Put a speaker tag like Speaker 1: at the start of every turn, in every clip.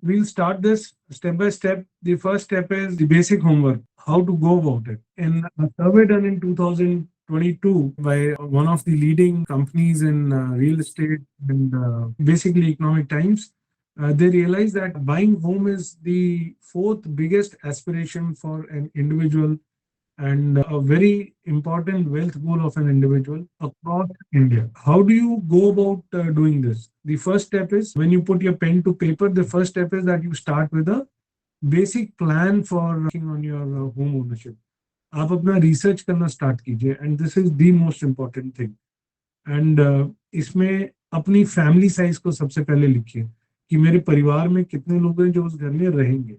Speaker 1: we'll start this step by step. The first step is the basic homework, how to go about it. In a survey done in 2022 by one of the leading companies in real estate and basically Economic Times, they realized that buying home is the fourth biggest aspiration for an individual and a very important wealth goal of an individual across India. How do you go about doing this? The first step is when you put your pen to paper, the first step is that you start with a basic plan for working on your home ownership. आप अपना research करना start कीजिए and this is the most important thing and इसमें अपनी family size को सबसे पहले लिखिए कि मेरे परिवार में कितने लोग हैं जो उस घर में रहेंगे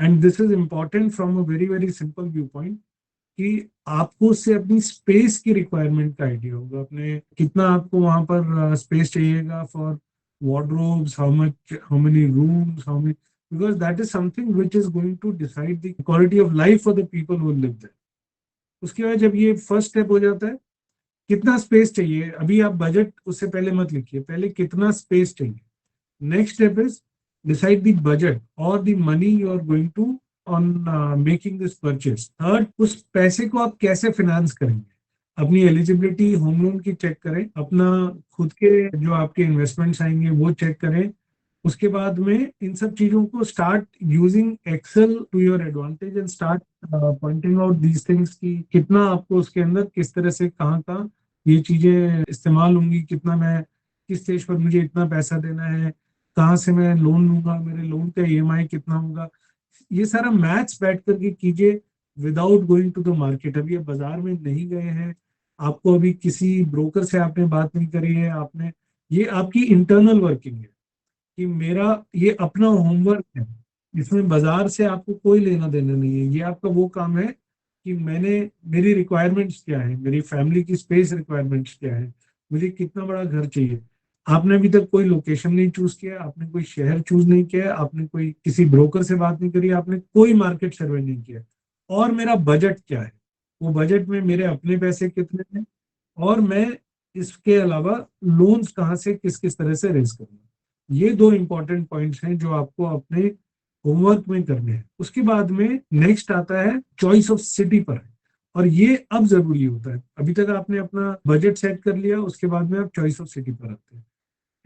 Speaker 1: and this is important from a very very simple view point कि आपको उससे अपनी स्पेस की रिक्वायरमेंट का आइडिया होगा, अपने कितना आपको वहां पर स्पेस चाहिएगा for wardrobes, how much, how many rooms, how many, because that is something which is going to decide the quality of life for the people who live there. उसके बाद जब ये फर्स्ट स्टेप हो जाता है, कितना space चाहिए, अभी आप बजट उससे पहले मत लिखिए, पहले कितना स्पेस चाहिए. Next step is decide the budget और the money you are going to on making this purchase. Third, उस पैसे को आप कैसे फाइनेंस करेंगे, अपनी एलिजिबिलिटी होम लोन की चेक करें, अपना खुद के जो आपके इन्वेस्टमेंट्स आएंगे वो चेक करें. उसके बाद में इन सब चीजों को start using Excel to your advantage and start pointing out these things कि कितना आपको उसके अंदर किस तरह से कहाँ कहाँ ये चीजें इस्तेमाल होंगी, कितना मैं किस स्टेज पर मुझे इतना पैसा देना है, कहाँ से मैं लोन लूंगा, मेरे लोन का ईएमआई कितना होगा. ये सारा मैथ्स बैठ करके कीजिए without going to the market. अभी आप बाजार में नहीं गए हैं, आपको अभी किसी ब्रोकर से आपने बात नहीं करी है, आपने, ये आपकी इंटरनल वर्किंग है कि मेरा ये अपना होमवर्क है, इसमें बाजार से आपको कोई लेना देना नहीं है. ये आपका वो काम है कि मैंने, मेरी रिक्वायरमेंट्स क्या है, मेरी फैमिली की स्पेस रिक्वायरमेंट्स क्या है, मुझे कितना बड़ा घर चाहिए. आपने अभी तक कोई लोकेशन नहीं चूज किया, आपने कोई शहर चूज नहीं किया, आपने कोई किसी ब्रोकर से बात नहीं करी, आपने कोई मार्केट सर्वे नहीं किया. और मेरा बजट क्या है, वो बजट में मेरे अपने पैसे कितने हैं, और मैं इसके अलावा लोन्स कहाँ से किस किस तरह से रेज करूंगा. ये दो इंपॉर्टेंट पॉइंट्स हैं जो आपको अपने होमवर्क में करने हैं. उसके बाद में नेक्स्ट आता है चॉइस ऑफ सिटी पर है, और ये अब जरूरी होता है. अभी तक आपने अपना बजट सेट कर लिया, उसके बाद में आप चॉइस ऑफ सिटी पर आते हैं.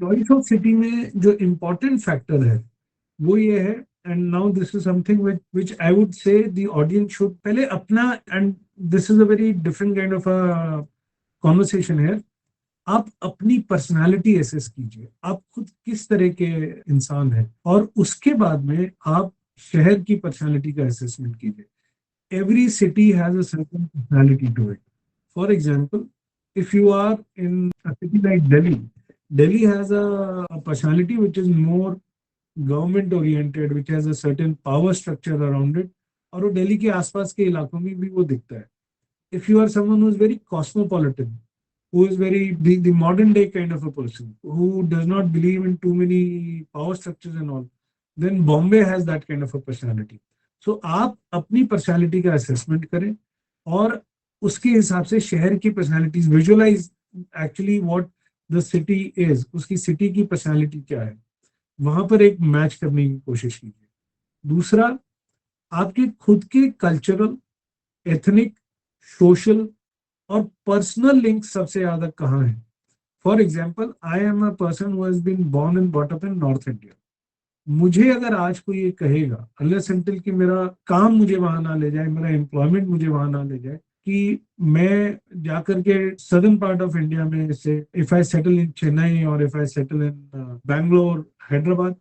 Speaker 1: चॉइस ऑफ सिटी में जो इम्पोर्टेंट फैक्टर है वो ये है, and now this is something which I would say the audience should पहले अपना, and this is a very different kind of a conversation है. आप अपनी पर्सनालिटी एसेस कीजिए, आप खुद किस तरह के इंसान हैं, और उसके बाद में आप शहर की पर्सनालिटी का असेसमेंट कीजिए. every city has a certain personality to it. For example, if you are in a city like Delhi, Delhi has a personality which is more government oriented, which has a certain power structure around it, और वो दिल्ली के आसपास के इलाकों में भी वो दिखता है. If you are someone who is very cosmopolitan, who is very the modern day kind of a person, who does not believe in too many power structures and all, then Bombay has that kind of a personality. So आप अपनी personality का assessment करें और उसके हिसाब से शहर की personalities visualise actually what the city is, उसकी सिटी की पर्सनालिटी क्या है, वहां पर एक मैच करने की कोशिश कीजिए. दूसरा, आपके खुद के कल्चरल, एथनिक, सोशल और पर्सनल लिंक सबसे ज्यादा कहाँ है. For example, I am a person who has been born and brought up in North India. मुझे अगर आज कोई ये कहेगा, अनलेस अनटिल कि मेरा काम मुझे वहां ना ले जाए, मेरा एम्प्लॉयमेंट मुझे वहां ना ले जाए, कि मैं जाकर के सदर्न पार्ट ऑफ इंडिया में से, if I settle in Chennai और if I settle in Bangalore, Hyderabad,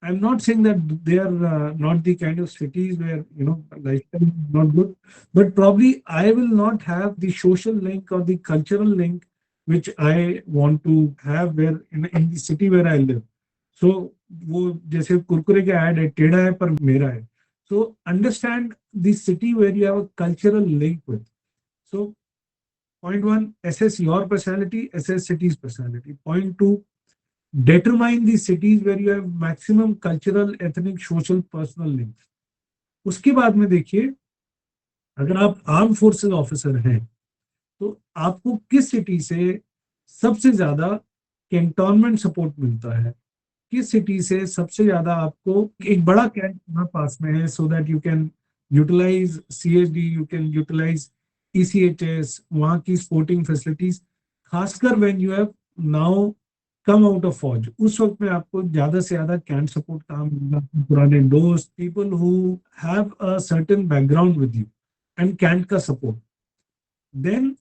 Speaker 1: I'm not saying that they are not the kind of cities where, you know, lifestyle is not good, but probably I will not have the social link or the cultural link which I want to have where in the city where I live. So वो जैसे कुरकुरे का add है, टेढ़ा है पर मेरा है. So understand the city where you have a cultural link with. So point one, assess your personality, assess city's personality. Point two, determine the cities where you have maximum cultural, ethnic, social, personal links. उसके बाद में देखिए, अगर आप arm forces officer हैं तो आपको किस सिटी से सबसे ज्यादा कैंटोनमेंट सपोर्ट मिलता है, किस सिटी से सबसे ज्यादा आपको एक बड़ा कैंप पास में है, so that you can utilise CHD, you can utilise ECHS, वहाँ की स्पोर्टिंग फैसिलिटीज, खासकर when you have now come out of फौज, उस वक्त में आपको ज्यादा से ज्यादा कैंप सपोर्ट काम मिलना, पुराने दोस्त, people who have a certain background with you and camp का support, then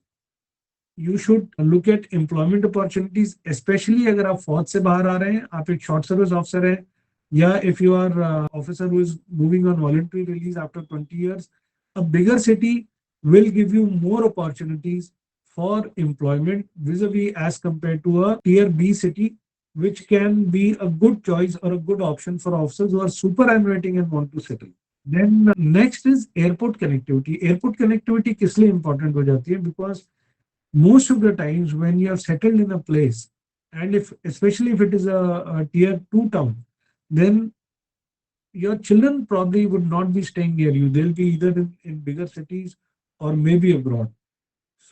Speaker 1: you should look at employment opportunities, specially अगर आप फौज से बाहर आ रहे हैं, आप एक शॉर्ट सर्विस ऑफिसर हैं, या if you are officer who is moving on voluntary release after 20 years, a bigger city will give you more opportunities for employment vis-a-vis as compared to a tier B city, which can be a good choice or a good option for officers who are superannuating and want to settle. Then next is airport connectivity. Airport connectivity किस लिए important हो जाती है? Because most of the times when you are settled in a place, and if especially if it is a tier 2 town, then your children probably would not be staying near you. They'll be either in bigger cities or maybe abroad.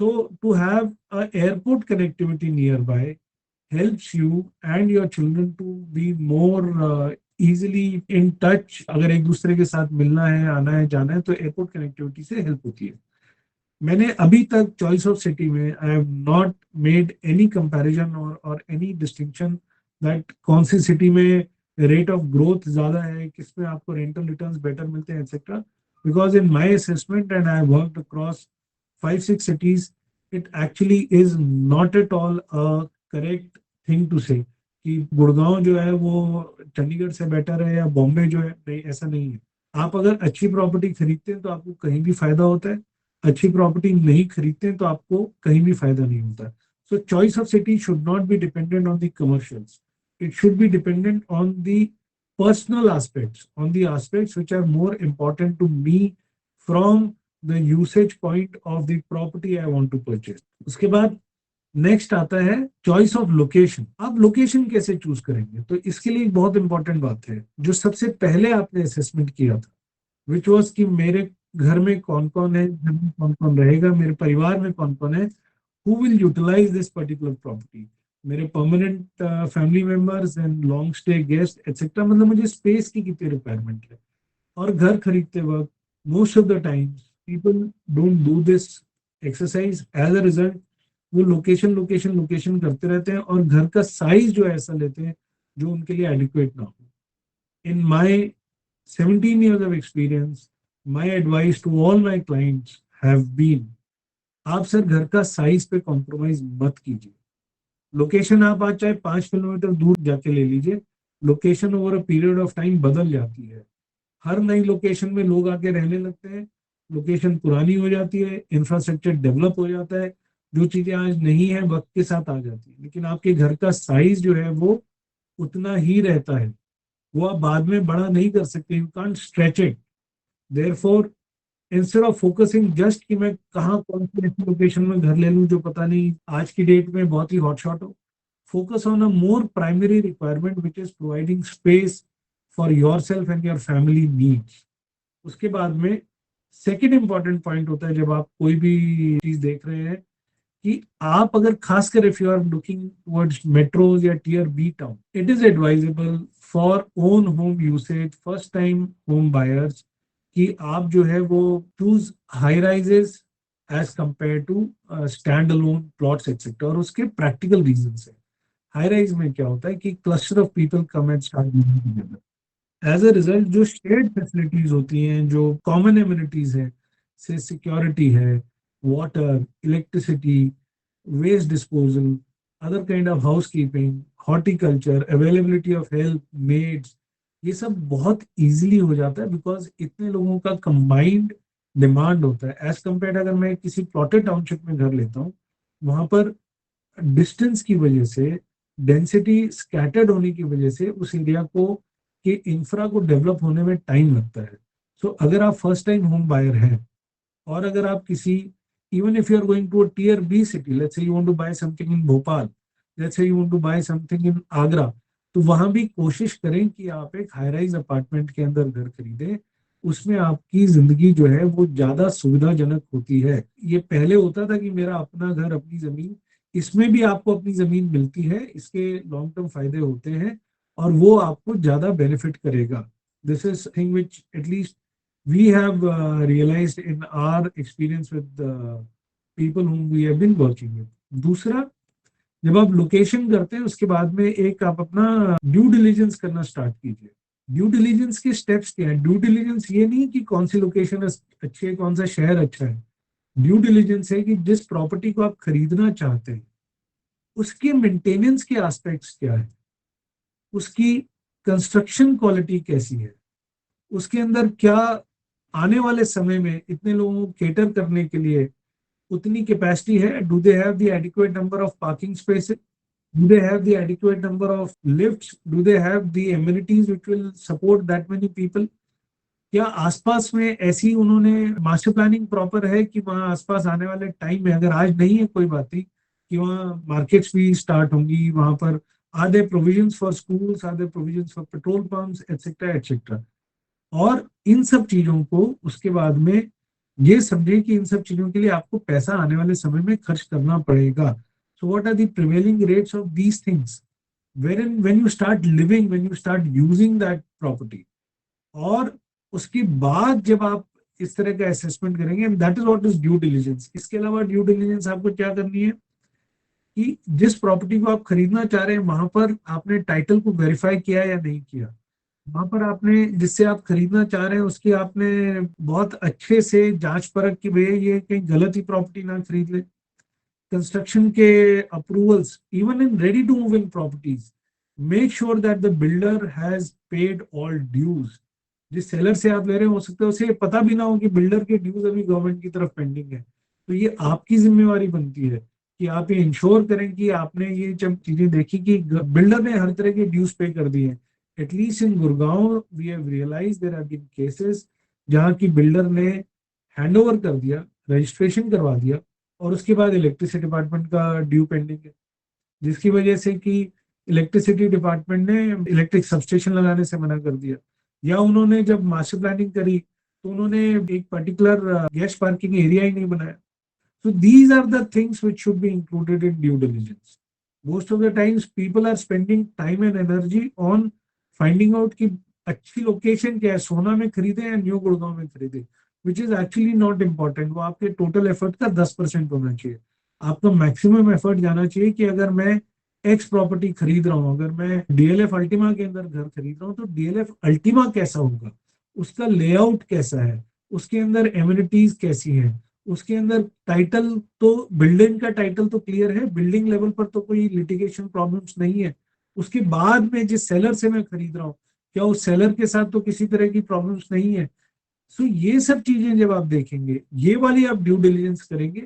Speaker 1: So to have a airport connectivity nearby helps you and your children to be more easily in touch. अगर एक दूसरे के साथ मिलना है, आना है, जाना है, तो एयरपोर्ट कनेक्टिविटी से हेल्प होती है. मैंने अभी तक चॉइस ऑफ सिटी में I have not made any comparison और एनी डिस्टिंक्शन दैट कौन सी सिटी में रेट ऑफ ग्रोथ ज्यादा है, किसमें आपको रेंटल रिटर्न्स बेटर मिलते हैं, etcetera. Because in my assessment and I worked across 5-6 cities, it actually is not at all a correct thing to say कि गुड़गांव जो है वो चंडीगढ़ से बेटर है या बॉम्बे जो है, नहीं, ऐसा नहीं है. आप अगर अच्छी प्रॉपर्टी खरीदते हैं तो आपको कहीं भी फायदा होता है, अच्छी प्रॉपर्टी नहीं खरीदते हैं तो आपको कहीं भी फायदा नहीं होता. सो choice of city should not be dependent on the commercials, it should be dependent on the personal aspects, on the aspects which are more important to me from the usage point of the property I want to purchase. उसके बाद next आता है choice of location. आप location कैसे choose करेंगे? तो इसके लिए एक बहुत इंपॉर्टेंट बात है, जो सबसे पहले आपने असेसमेंट किया था, विच वॉज कि मेरे घर में कौन कौन है, घर में कौन कौन रहेगा, मेरे परिवार में कौन कौन है, who will utilize this particular property, मेरे permanent family members and long stay guest etcetera. मतलब मुझे स्पेस की कितनी रिक्वायरमेंट है. और घर खरीदते वक्त most of the times people don't do this exercise. As a result वो लोकेशन लोकेशन लोकेशन करते रहते हैं और घर का साइज जो ऐसा लेते हैं जो उनके लिए एडिक्वेट ना हो. इन माई 17 years of experience, my advice to all my clients have been, आप सर घर का साइज पे कॉम्प्रोमाइज मत कीजिए. लोकेशन आप आज चाहे 5 किलोमीटर दूर जाके ले लीजिए, location over a period of time बदल जाती है. हर नई लोकेशन में लोग आके रहने लगते हैं, लोकेशन पुरानी हो जाती है, इंफ्रास्ट्रक्चर डेवलप हो जाता है, जो चीजें आज नहीं है वक्त के साथ आ जाती है. लेकिन आपके घर का साइज जो है वो उतना ही रहता है, वो आप बाद में बड़ा नहीं कर सकते. You can't stretch it. Therefore instead of focusing just कि मैं कहाँ कौन सी ऐसी लोकेशन में घर ले लूं जो पता नहीं आज की डेट में बहुत ही हॉट शॉट हो, focus on a more primary requirement which is providing space for yourself and your family needs. उसके बाद में सेकेंड इंपॉर्टेंट पॉइंट होता है जब आप कोई भी चीज देख रहे हैं कि आप अगर खासकर if you are looking towards metros या tier B town, it is advisable for own home usage, first time home buyers, कि आप जो है वो choose high rises as compare to stand alone plots etcetera. और उसके प्रैक्टिकल रीजन है. High rise में क्या होता है कि cluster of people come and start living together. As a result जो शेयर्ड फैसिलिटीज होती हैं, जो कॉमन एमिनिटीज है, से सिक्योरिटी है, water, electricity, waste disposal, other kind of housekeeping, horticulture, availability of help, maids, ये सब बहुत इजीली हो जाता है बिकॉज इतने लोगों का कंबाइंड डिमांड होता है. एज कम्पेयर अगर मैं किसी प्लॉटेड टाउनशिप में घर लेता हूँ, वहां पर डिस्टेंस की वजह से, डेंसिटी स्कैटर्ड होने की वजह से उस एरिया को के इंफ्रा को डेवलप होने में टाइम लगता है. सो अगर आप फर्स्ट टाइम होम बायर हैं और अगर आप किसी, even if you are going to a tier B city, let's say you want to buy something in Bhopal, let's say you want to buy something in Agra, तो वहां भी कोशिश करें कि आप एक हाई राइज अपार्टमेंट के अंदर घर खरीदें. उसमें आपकी जिंदगी जो है वो ज्यादा सुविधाजनक होती है. ये पहले होता था कि मेरा अपना घर अपनी जमीन, इसमें भी आपको अपनी जमीन मिलती है, इसके लॉन्ग टर्म फायदे होते हैं. और वो आपको ज्यादा बेनिफिट करेगा. This is thing which at least we have realised in our experience with people whom we have been working with. दूसरा, जब आप लोकेशन करते हैं उसके बाद में एक आप अपना ड्यू डिलीजेंस करना स्टार्ट कीजिए. ड्यू डिलीजेंस के स्टेप्स क्या है? ड्यू डिलीजेंस ये नहीं कि कौन सी लोकेशन अच्छी है, कौन सा शहर अच्छा है. ड्यू डिलीजेंस है कि जिस प्रॉपर्टी को आप खरीदना चाहते हैं उसके मेंटेनेंस के एस्पेक्ट्स क्या है, उसकी कंस्ट्रक्शन क्वालिटी कैसी है, उसके अंदर क्या आने वाले समय में इतने लोगों को केटर करने के लिए उतनी कैपेसिटी है. Do they have the adequate number of parking spaces? Do they have the adequate number of lifts? Do they have the amenities which will support that many people? क्या आसपास में ऐसी उन्होंने मास्टर प्लानिंग प्रॉपर है कि वहाँ आसपास आने वाले टाइम में, अगर आज नहीं है कोई बात नहीं, कि वहाँ मार्केट्स भी स्टार्ट होंगी, वहाँ पर are there provisions for schools, are there provisions for petrol pumps, et cetera et cetera. और इन सब चीजों को उसके बाद में ये समझे कि इन सब चीजों के लिए आपको पैसा आने वाले समय में खर्च करना पड़ेगा. So what are the prevailing rates of these things? Wherein when you start living, when you start using that property, और उसके बाद जब आप इस तरह का असेसमेंट करेंगे, that is what is due diligence. इसके अलावा ड्यू डिलीजेंस आपको क्या करनी है कि जिस प्रॉपर्टी को आप खरीदना चाह रहे हैं वहां पर आपने टाइटल को वेरीफाई किया या नहीं किया. वहां पर आपने जिससे आप खरीदना चाह रहे हैं उसकी आपने बहुत अच्छे से जांच परख की भैया ये कहीं गलत ही प्रॉपर्टी ना खरीद ले. कंस्ट्रक्शन के approvals, even in ready to move in properties, make sure that the builder has paid all dues. जिस सेलर से आप ले रहे हैं हो सकता है उसे पता भी ना हो कि बिल्डर के ड्यूज अभी गवर्नमेंट की तरफ पेंडिंग है. तो ये आपकी जिम्मेवारी बनती है कि आप ये इंश्योर करें कि आपने ये जब चीजें देखी कि बिल्डर ने हर तरह के ड्यूज पे कर दिए हैं. At least in Gurgaon we have realise there have been cases जहाँ की बिल्डर ने हैंड ओवर कर दिया, रजिस्ट्रेशन करवा दिया, और उसके बाद इलेक्ट्रिसिटी डिपार्टमेंट का ड्यू पेंडिंग है, जिसकी वजह से कि इलेक्ट्रिसिटी डिपार्टमेंट ने इलेक्ट्रिक सबस्टेशन लगाने से मना कर दिया. या उन्होंने जब मास्टर प्लानिंग करी तो उन्होंने एक पर्टिकुलर गेस्ट पार्किंग एरिया ही नहीं बनाया. So these are the things which should be included in due diligence. Most of the times people are spending time and energy on finding out कि अच्छी location क्या है, सोना में खरीदे या न्यू गुड़गांव में खरीदे, which is actually not important. वो आपके टोटल एफर्ट का 10% होना चाहिए. आपका मैक्सिमम एफर्ट जाना चाहिए कि अगर मैं एक्स प्रॉपर्टी खरीद रहा हूँ, अगर मैं डीएलएफ अल्टीमा के अंदर घर खरीद रहा हूँ, तो डीएलएफ अल्टीमा कैसा होगा, उसका लेआउट कैसा है, उसके अंदर एमिनिटीज कैसी है, उसके अंदर टाइटल तो बिल्डिंग का टाइटल तो क्लियर है, बिल्डिंग लेवल पर तो कोई लिटिगेशन प्रॉब्लम्स नहीं है. उसके बाद में जिस सेलर से मैं खरीद रहा हूँ क्या उस सेलर के साथ तो किसी तरह की प्रॉब्लम्स नहीं है. सो ये सब चीजें जब आप देखेंगे, ये वाली आप ड्यू डिलीजेंस करेंगे,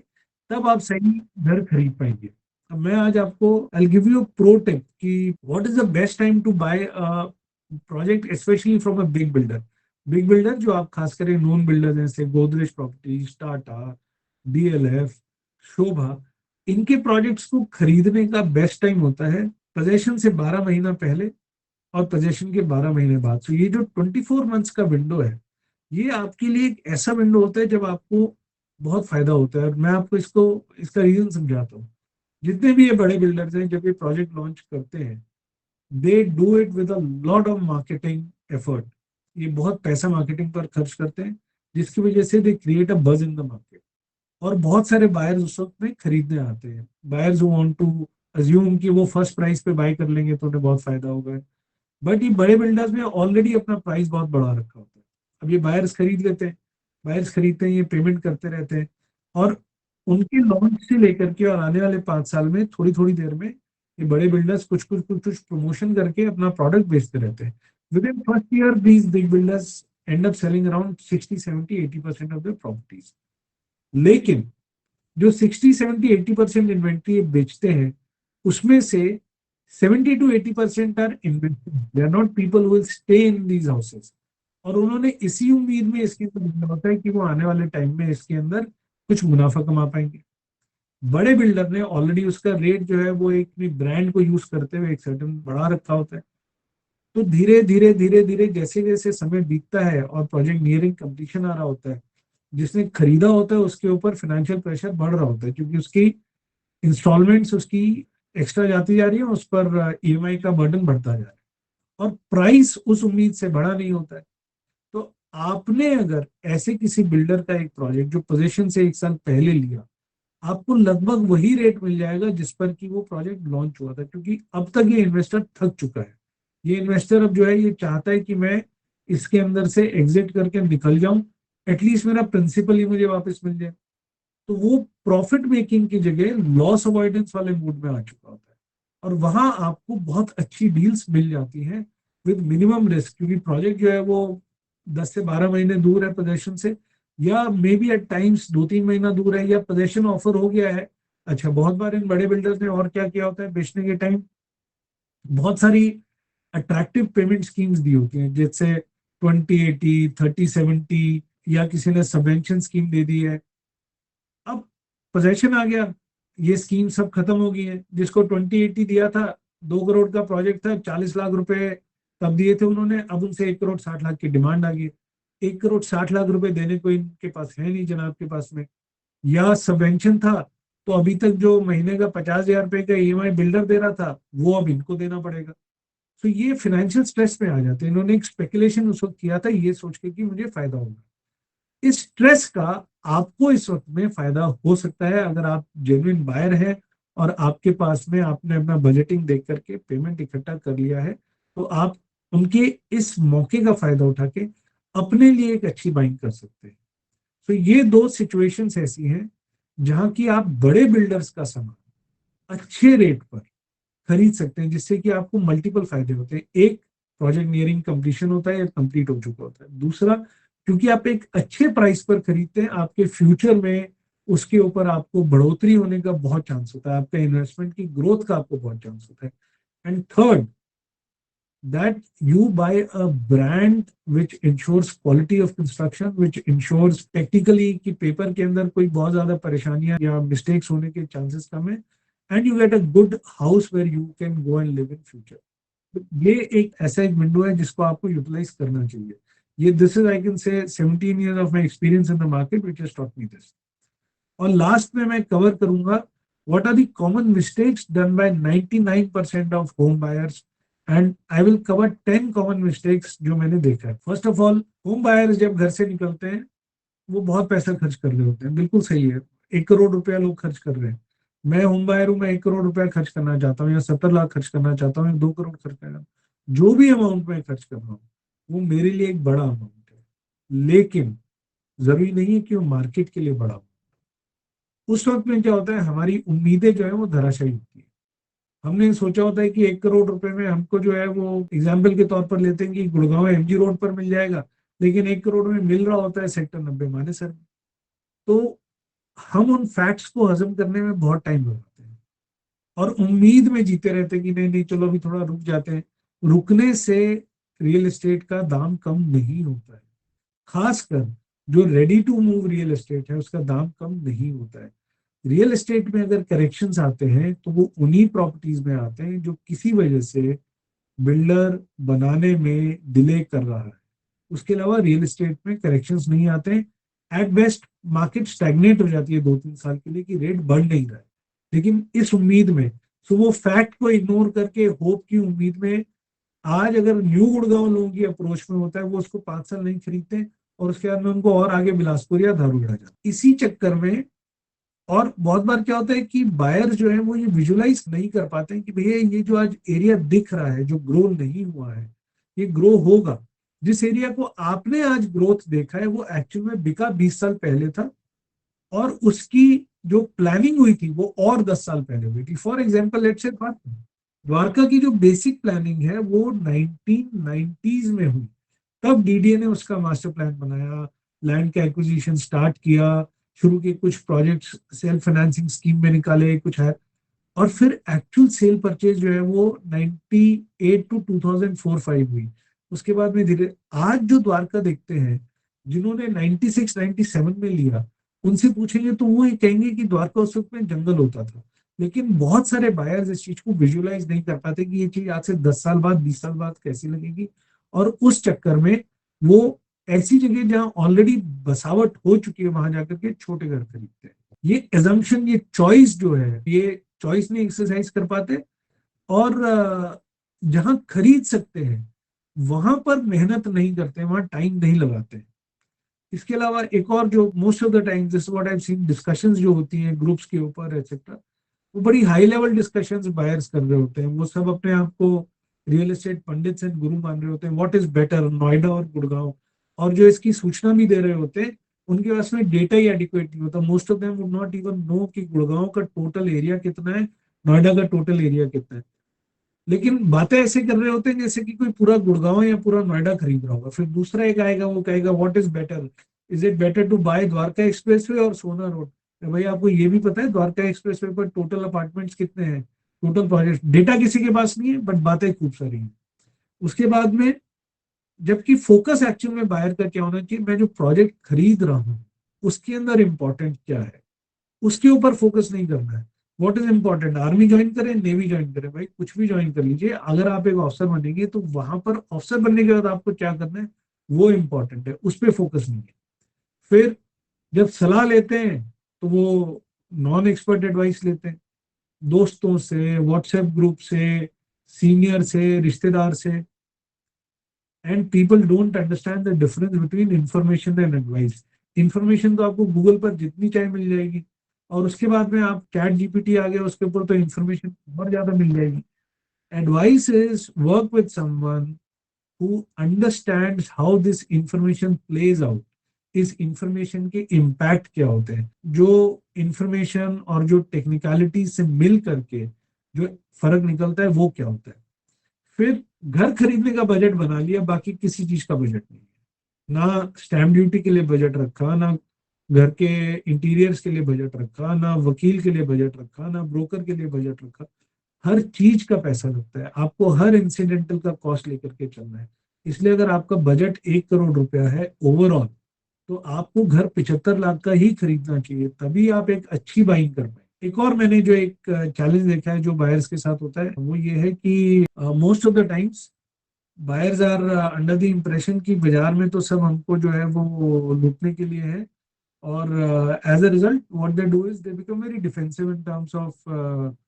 Speaker 1: तब आप सही घर खरीद पाएंगे. अब मैं आज आपको I give you pro tip कि what is the best time to buy project specially from a big builder. Big builder जो आप खास करके नॉन बिल्डर जैसे गोदरेज प्रॉपर्टीज, टाटा, डीएलएफ, शोभा, इनके प्रोजेक्ट्स को खरीदने का बेस्ट टाइम होता है पोजेशन से 12 महीना पहले और पोजेशन के 12 महीने बाद. तो ये जो 24 मंथ्स का विंडो है, ये आपके लिए एक ऐसा विंडो होता है जब आपको बहुत फायदा होता है. मैं आपको इसका रीजन समझाता हूँ. जितने भी ये बड़े बिल्डर्स हैं जब ये प्रोजेक्ट लॉन्च करते हैं, they do it with a lot of marketing effort. ये बहुत पैसा मार्केटिंग पर खर्च करते हैं, जिसकी वजह से दे क्रिएट अ बज इन द मार्केट. और बहुत सारे बायर्स उस वक्त में खरीदने आते हैं. बायर्स वांट टू अज्यूम कि वो फर्स्ट प्राइस पे बाय कर लेंगे तो उन्हें बहुत फायदा होगा. बट ये बड़े बिल्डर्स में ऑलरेडी अपना प्राइस बहुत बढ़ा रखा होता है. अब ये बायर्स खरीद लेते हैं, बायर्स खरीदते हैं, ये पेमेंट करते रहते हैं, और उनके लॉन्च से लेकर के और आने वाले 5 साल में थोड़ी थोड़ी देर में ये बड़े बिल्डर्स कुछ प्रमोशन करके अपना प्रोडक्ट बेचते रहते हैं. With in first year these big builders and up selling around 60, 70, 80% of the properties. लेकिन जो 60, 70, 80% इन्वेंट्री बेचते हैं उसमें से 70 to 80% are investors. They are not people who will stay in these houses. और उन्होंने इसी उम्मीद में इसके अंदर लिखा होता है कि वो आने वाले टाइम में इसके अंदर कुछ मुनाफा कमा पाएंगे. बड़े बिल्डर ने ऑलरेडी उसका रेट जो है वो एक ब्रांड को यूज करते हुए एक सर्टन बढ़ा रखा होता है. तो धीरे धीरे धीरे धीरे जैसे जैसे समय बीतता है और प्रोजेक्ट नियरिंग कंप्लीशन आ रहा होता है, जिसने खरीदा होता है उसके ऊपर फाइनेंशियल प्रेशर बढ़ रहा होता है, क्योंकि उसकी इंस्टॉलमेंट्स उसकी एक्स्ट्रा जाती जा रही है, उस पर ईएमआई का बर्डन बढ़ता जा रहा है. और प्राइस उस उम्मीद से बड़ा नहीं होता है। तो आपने अगर ऐसे किसी बिल्डर का एक प्रोजेक्ट जो पोजीशन से 1 साल पहले लिया, आपको लगभग वही रेट मिल जाएगा जिस पर कि वो प्रोजेक्ट लॉन्च हुआ था, क्योंकि अब तक ये इन्वेस्टर थक चुका है। ये इन्वेस्टर अब जो है ये चाहता है कि मैं इसके अंदर से एग्जिट करके निकल जाऊं, एटलीस्ट मेरा प्रिंसिपल ही मुझे वापस मिल जाए। तो वो प्रॉफिट मेकिंग की जगह लॉस अवॉइडेंस वाले मूड में आ चुका होता है, और वहां आपको बहुत अच्छी डील्स मिल जाती हैं विद मिनिमम रिस्क, क्योंकि प्रोजेक्ट जो है वो 10 से 12 महीने दूर है पोजेशन से, या मे बी एट टाइम्स 2-3 महीना दूर है, या पोजेशन ऑफर हो गया है। अच्छा, बहुत बार इन बड़े बिल्डर्स ने और क्या किया होता है बेचने के टाइम, बहुत सारी अट्रैक्टिव पेमेंट स्कीम्स दी होती हैं, जैसे 20/80, 30/70, या किसी ने सबवेंशन स्कीम दे दी है। अब पोजेशन आ गया, ये स्कीम सब खत्म हो गई है। जिसको 20/80 दिया था, 2 करोड़ का प्रोजेक्ट था, 40 लाख रुपए तब दिए थे उन्होंने, अब उनसे 1 करोड़ 60 लाख की डिमांड आ गई। 1 करोड़ 60 लाख रुपए देने को इनके पास है नहीं जनाब के पास में। या सबवेंशन था, तो अभी तक जो महीने का 50,000 रुपए का ईएमआई बिल्डर दे रहा था, वो अब इनको देना पड़ेगा। तो ये फाइनेंशियल स्ट्रेस में आ जाते हैं। इन्होंने एक स्पेकुलेशन उस वक्त किया था ये सोच के कि मुझे फायदा होगा। इस स्ट्रेस का आपको इस वक्त में फायदा हो सकता है अगर आप जेन्युइन बायर हैं और आपके पास में आपने अपना बजटिंग देख करके पेमेंट इकट्ठा कर लिया है, तो आप उनके इस मौके का फायदा उठा के अपने लिए एक अच्छी बाइंग कर सकते हैं। तो ये दो सिचुएशंस ऐसी हैं जहां की आप बड़े बिल्डर्स का सामान अच्छे रेट पर खरीद सकते हैं, जिससे कि आपको मल्टीपल फायदे होते हैं। एक, प्रोजेक्ट नियरिंग कंप्लीशन होता है या कंप्लीट हो चुका होता है। दूसरा, क्योंकि आप एक अच्छे प्राइस पर खरीदते हैं, आपके फ्यूचर में उसके ऊपर आपको बढ़ोतरी होने का बहुत चांस होता है, आपका इन्वेस्टमेंट की ग्रोथ का आपको बहुत चांस होता है। And third, that you buy a brand which ensures quality of construction, which ensures technically कि पेपर के अंदर कोई बहुत ज्यादा परेशानियां या मिस्टेक्स होने के चांसेस कम है, and you get a good house where you can go and live in future. ये एक ऐसा एक विंडो है जिसको आपको यूटिलाइज करना चाहिए। ये this is I can say 17 years of my experience in the market which has taught me this. और लास्ट में मैं कवर करूंगा what are the common mistakes done by 99% of home buyers, and I will cover 10 common mistakes जो मैंने देखा है। First of all, home buyers जब घर से निकलते हैं वो बहुत पैसा खर्च कर रहे होते हैं, बिल्कुल सही है। 1 करोड़ रुपया लोग खर्च कर रहे हैं। मैं होम बायर हूँ, मैं 1 करोड़ रुपया खर्च करना चाहता हूँ, या 70 लाख खर्च करना चाहता हूँ, या 2 करोड़ खर्च करना, जो भी अमाउंट मैं खर्च कर रहा हूँ वो मेरे लिए एक बड़ा अमाउंट है। लेकिन जरूरी नहीं है कि वो मार्केट के लिए बड़ा हो। उस वक्त में क्या होता है, हमारी उम्मीदें जो है वो धराशायी होती है। हमने सोचा होता है कि 1 करोड़ रुपए में हमको जो है वो एग्जाम्पल के तौर पर लेते हैं कि गुड़गांव एमजी रोड पर मिल जाएगा, लेकिन 1 करोड़ में मिल रहा होता है सेक्टर 90 मानेसर में। तो हम उन फैक्ट्स को हजम करने में बहुत टाइम लगाते हैं और उम्मीद में जीते रहते हैं कि नहीं नहीं चलो अभी थोड़ा रुक जाते हैं। रुकने से रियल एस्टेट का दाम कम नहीं होता है। खासकर जो ready to move real estate है उसका दाम कम नहीं होता है। रियल एस्टेट में अगर करेक्शंस आते हैं तो वो उन्हीं प्रॉपर्टीज में आते हैं जो किसी वजह से बिल्डर बनाने में डिले कर रहा है। उसके अलावा रियल एस्टेट में करेक्शंस नहीं आते हैं। एट बेस्ट मार्केट स्टैग्नेट हो जाती है 2-3 साल के लिए कि रेट बढ़ नहीं रहा है, लेकिन इस उम्मीद में, तो वो फैक्ट को इग्नोर करके होप की उम्मीद में, आज अगर न्यू गुड़गांव लोगों की अप्रोच में होता है वो उसको 5 साल नहीं खरीदते, और उसके बाद में उनको और आगे बिलासपुर या धारूड़ा जाता इसी चक्कर में। और बहुत बार क्या होता है कि बायर जो है वो ये विजुलाइज नहीं कर पाते हैं कि भैया ये जो आज एरिया दिख रहा है जो ग्रो नहीं हुआ है, ये ग्रो होगा। जिस एरिया को आपने आज ग्रोथ देखा है वो एक्चुअल में बिका 20 साल पहले था, और उसकी जो प्लानिंग हुई थी वो और 10 साल पहले हुई थी। फॉर एग्जाम्पल लेट्स से बात, द्वारका की जो बेसिक प्लानिंग है वो 1990s में हुई। तब डीडीए ने उसका मास्टर प्लान बनाया, लैंड का एक्विजिशन स्टार्ट किया, शुरू के कुछ प्रोजेक्ट्स सेल्फ फाइनेंसिंग स्कीम में निकाले कुछ है, और फिर एक्चुअल सेल परचेज जो है वो 98 टू 2004-5 हुई। उसके बाद में धीरे, आज जो द्वारका देखते हैं जिन्होंने 96-97 में लिया, उनसे पूछेंगे तो वो ये कहेंगे कि द्वारका उस वक्त में जंगल होता था। लेकिन बहुत सारे बायर्स इस चीज को विजुलाइज नहीं कर पाते कि ये चीज आज से 10 साल बाद 20 साल बाद कैसी लगेगी, और उस चक्कर में वो ऐसी जगह जहां ऑलरेडी बसावट हो चुकी है वहां जाकर के छोटे घर खरीदते हैं। ये एजम्पशन, ये चॉइस जो है, ये चॉइस नहीं एक्सरसाइज कर पाते। और जहां खरीद सकते हैं वहां पर मेहनत नहीं करते, वहां टाइम नहीं लगाते। इसके अलावा एक और जो most of the time this what I have seen, discussions जो होती हैं ग्रुप्स के ऊपर एक्सेट्रा, वो बड़ी हाई लेवल डिस्कशंस बायर्स कर रहे होते हैं। वो सब अपने आप को रियल एस्टेट पंडित एंड गुरु मान रहे होते हैं, व्हाट इज बेटर नोएडा और गुड़गांव। और जो इसकी सूचना भी दे रहे होते हैं, उनके पास में डेटा ही एडिक्वेट नहीं होता। Most of them would not even know कि गुड़गांव का टोटल एरिया कितना है, नोएडा का टोटल एरिया कितना है। लेकिन बातें ऐसे कर रहे होते हैं जैसे कि कोई पूरा गुड़गांव या पूरा नोएडा खरीद रहा होगा। फिर दूसरा एक आएगा, वो कहेगा what is better, is it better to buy Dwarka expressway और सोना रोड। भाई आपको ये भी पता है द्वारका एक्सप्रेसवे पर टोटल अपार्टमेंट्स कितने हैं, टोटल प्रोजेक्ट, डेटा किसी के पास नहीं है, बट बातें खूब सारी हैं। उसके बाद में, जबकि फोकस एक्चुअल में बायर का क्या होना चाहिए, मैं जो प्रोजेक्ट खरीद रहा हूँ उसके अंदर इंपॉर्टेंट क्या है, उसके ऊपर फोकस नहीं करना है। What is important, army join करें, नेवी ज्वाइन करें, भाई कुछ भी ज्वाइन कर लीजिए, अगर आप एक ऑफिसर बनेंगे तो वहां पर ऑफिसर बनने के बाद आपको क्या करना है वो इंपॉर्टेंट है, उस पर फोकस नहीं है। फिर जब सलाह लेते हैं तो वो नॉन एक्सपर्ट एडवाइस लेते हैं, दोस्तों से, व्हाट्सएप ग्रुप से, सीनियर से, रिश्तेदार से। And people don't understand the difference between information and advice. Information तो आपको गूगल पर जितनी चाहे मिल जाएगी, और उसके बाद में आप चैट जीपीटी आ गया उसके ऊपर तो इंफॉर्मेशन बहुत ज्यादा मिल जाएगी। Advice is work with someone who understands how this information plays out. इस इंफॉर्मेशन के इम्पैक्ट क्या होते हैं, जो इंफॉर्मेशन और जो टेक्निकलिटी से मिल करके जो फर्क निकलता है वो क्या होता है। फिर घर खरीदने का बजट बना लिया, बाकी किसी चीज का बजट नहीं है। ना स्टैम्प ड्यूटी के लिए बजट रखा, ना घर के इंटीरियर्स के लिए बजट रखा, ना वकील के लिए बजट रखा, ना ब्रोकर के लिए बजट रखा। हर चीज का पैसा लगता है, आपको हर इंसिडेंटल का कॉस्ट लेकर के चलना है। इसलिए अगर आपका बजट 1 करोड़ रुपया है ओवरऑल, तो आपको घर 75 लाख का ही खरीदना चाहिए, तभी आप एक अच्छी बाइंग कर पाए। एक और मैंने जो एक चैलेंज देखा है जो बायर्स के साथ होता है, वो ये है कि most of the times buyers are under the impression कि बाजार में तो सब हमको जो है वो लूटने के लिए है। और as a result what they do is they become very defensive in terms of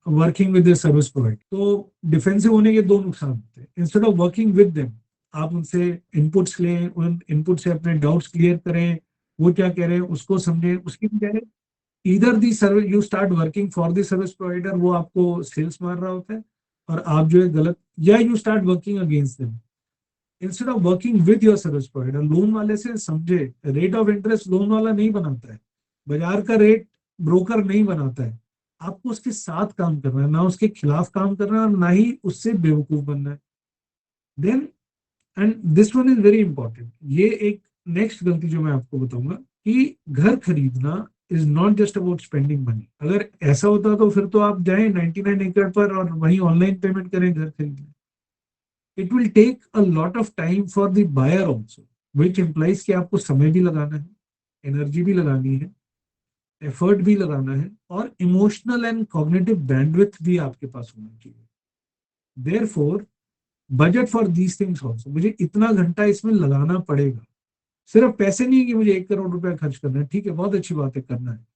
Speaker 1: working with the service provider. तो डिफेंसिव होने के दो नुकसान होते हैं। Instead of working with them, आप उनसे इनपुट्स लें, उन इनपुट से अपने डाउट्स क्लियर करें, वो क्या कह रहे हैं उसको समझें, उसकी भी कह रहे। इधर the service you start working for the service provider, वो आपको सेल्स मार रहा होता है और आप जो है गलत, या you start working against them instead of working with your service provider. Loan वाले से समझे, रेट ऑफ इंटरेस्ट लोन वाला नहीं बनाता है, बाजार का रेट ब्रोकर नहीं बनाता है। आपको उसके साथ काम करना है, ना उसके खिलाफ काम करना है और ना ही उससे बेवकूफ बनना है। Then, and this one is very important, ये एक नेक्स्ट गलती जो मैं आपको बताऊंगा, कि घर खरीदना is not just about spending money. अगर ऐसा होता तो फिर तो आप जाएं 99 एकड़ पर और वहीं ऑनलाइन पेमेंट करें घर खरीदने। It will take a lot of time for the buyer also, which implies कि आपको समय भी लगाना है, एनर्जी भी लगानी है, एफर्ट भी लगाना है, और इमोशनल एंड कॉग्निटिव बैंडविड्थ भी आपके पास होना चाहिए। Therefore budget for these things also, मुझे इतना घंटा इसमें लगाना पड़ेगा। सिर्फ पैसे नहीं कि मुझे 1 करोड़ रुपया खर्च करना है, ठीक है बहुत अच्छी बात है करना है,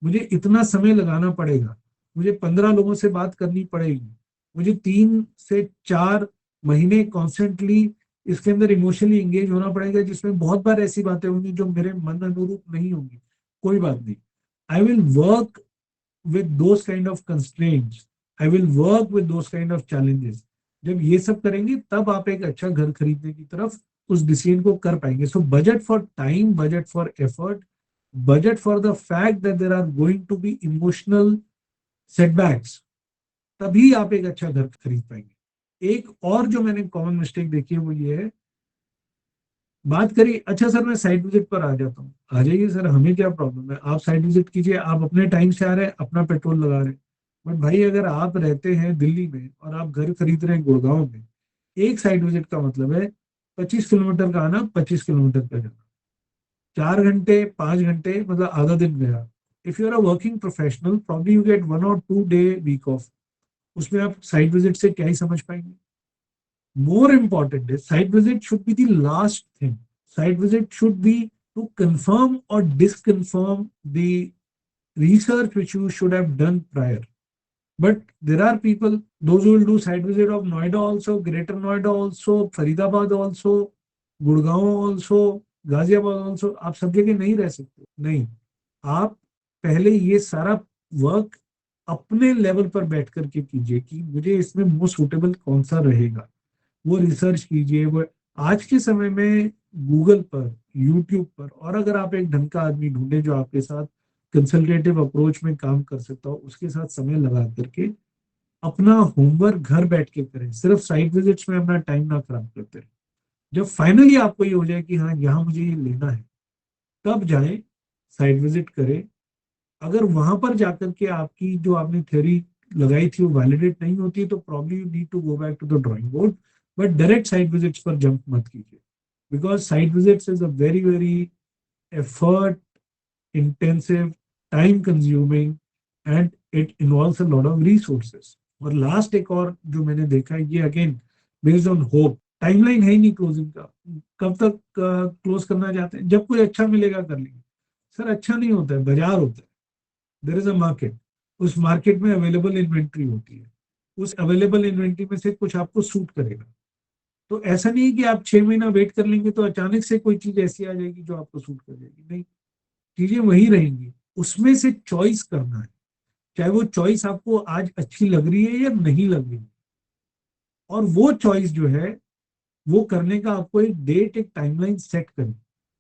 Speaker 1: मुझे इतना समय लगाना पड़ेगा, मुझे 15 लोगों से बात करनी पड़ेगी, मुझे 3 से 4 महीने कॉन्स्टेंटली इसके अंदर इमोशनली एंगेज होना पड़ेगा, जिसमें बहुत बार ऐसी बातें होंगी जो मेरे मन अनुरूप नहीं होंगी। कोई बात नहीं, I will work with those kind of constraints, I will work with those kind of challenges। जब ये सब करेंगे तब आप एक अच्छा घर खरीदने की तरफ उस डिसीजन को कर पाएंगे। So budget for time, budget for effort, budget for the fact that there are going to be emotional setbacks, तभी आप एक अच्छा घर खरीद पाएंगे। एक और जो मैंने कॉमन मिस्टेक देखी है वो ये है, बात करी अच्छा सर मैं साइट विजिट पर आ जाता हूँ, आ जाइए सर हमें क्या प्रॉब्लम है, आप साइट विजिट कीजिए, आप अपने टाइम से आ रहे हैं, अपना पेट्रोल लगा रहे हैं। बट भाई अगर आप रहते हैं दिल्ली में और आप घर खरीद रहे हैं गुड़गांव में, एक साइट विजिट का मतलब है 25 किलोमीटर का आना, 25 किलोमीटर का जाना, 4 घंटे 5 घंटे, मतलब आधा दिन गया। If you are a working professional probably you get 1 और 2 डे वीक ऑफ, उसमें आप साइट विजिट से क्या ही समझ पाएंगे। More important is site visit should be the last thing. Site visit should be to confirm or disconfirm the research which you should have done prior. But there are people, those who will do site visit of Noida also, Greater Noida also, Faridabad also, Gurgaon also, Ghaziabad also. आप सब जगह नहीं रह सकते, नहीं। आप पहले ये सारा वर्क अपने लेवल पर बैठ करके कीजिए कि मुझे इसमें मोस्ट सुटेबल कौन सा रहेगा, वो रिसर्च कीजिए। वो आज के समय में गूगल पर, यूट्यूब पर, और अगर आप एक ढंग का आदमी ढूंढे जो आपके साथ कंसल्टेटिव अप्रोच में काम कर सकता हो, उसके साथ समय लगा करके अपना होमवर्क घर बैठ के करें। सिर्फ साइट विजिट्स में अपना टाइम ना खराब करते रहे। जब फाइनली आपको ये हो जाए कि हाँ यहाँ मुझे ये लेना है, तब जाएं, साइट विजिट करें। अगर वहां पर जाकर के आपकी जो आपने थ्योरी लगाई थी वो वैलिडेट नहीं होती है, तो probably you need to go back to the drawing board. But direct site visits पर जंप मत कीजिए, because site visits is a very very effort intensive, time consuming, and it involves a lot of resources. और last एक और जो मैंने देखा है, ये again based on hope, timeline है ही नहीं क्लोजिंग का। कब तक क्लोज करना चाहते हैं? जब कोई अच्छा मिलेगा कर लेंगे। सर अच्छा नहीं होता है, बाजार होता है। देर इज अ मार्केट, उस मार्केट में अवेलेबल इन्वेंट्री होती है, उस अवेलेबल इन्वेंट्री में से कुछ आपको सूट करेगा। तो ऐसा नहीं है कि आप 6 महीना वेट कर लेंगे तो अचानक से कोई चीज ऐसी आ जाएगी जो आपको सूट कर जाएगी, नहीं। चीजें वही रहेंगी, उसमें से चॉइस करना है। चाहे वो चॉइस आपको आज अच्छी लग रही है या नहीं लग रही है, और वो चॉइस जो है वो करने का आपको एक डेट, एक टाइमलाइन सेट करें।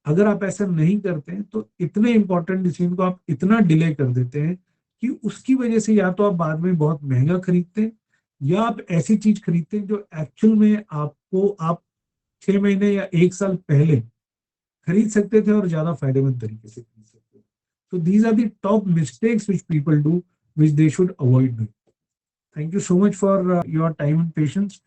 Speaker 1: अगर आप ऐसा नहीं करते हैं तो इतने इंपॉर्टेंट डिसीजन को आप इतना डिले कर देते हैं कि उसकी वजह से या तो आप बाद में बहुत महंगा खरीदते हैं, या आप ऐसी चीज खरीदते हैं जो एक्चुअल में आपको आप 6 महीने या 1 साल पहले खरीद सकते थे और ज्यादा फायदेमंद तरीके से खरीद सकते थे। So these are the top mistakes which people do, which they should avoid doing. Thank you so much for your time and patience.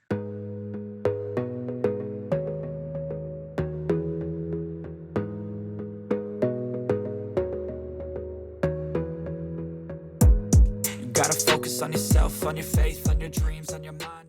Speaker 2: You gotta focus on yourself, on your faith, on your dreams, on your mind.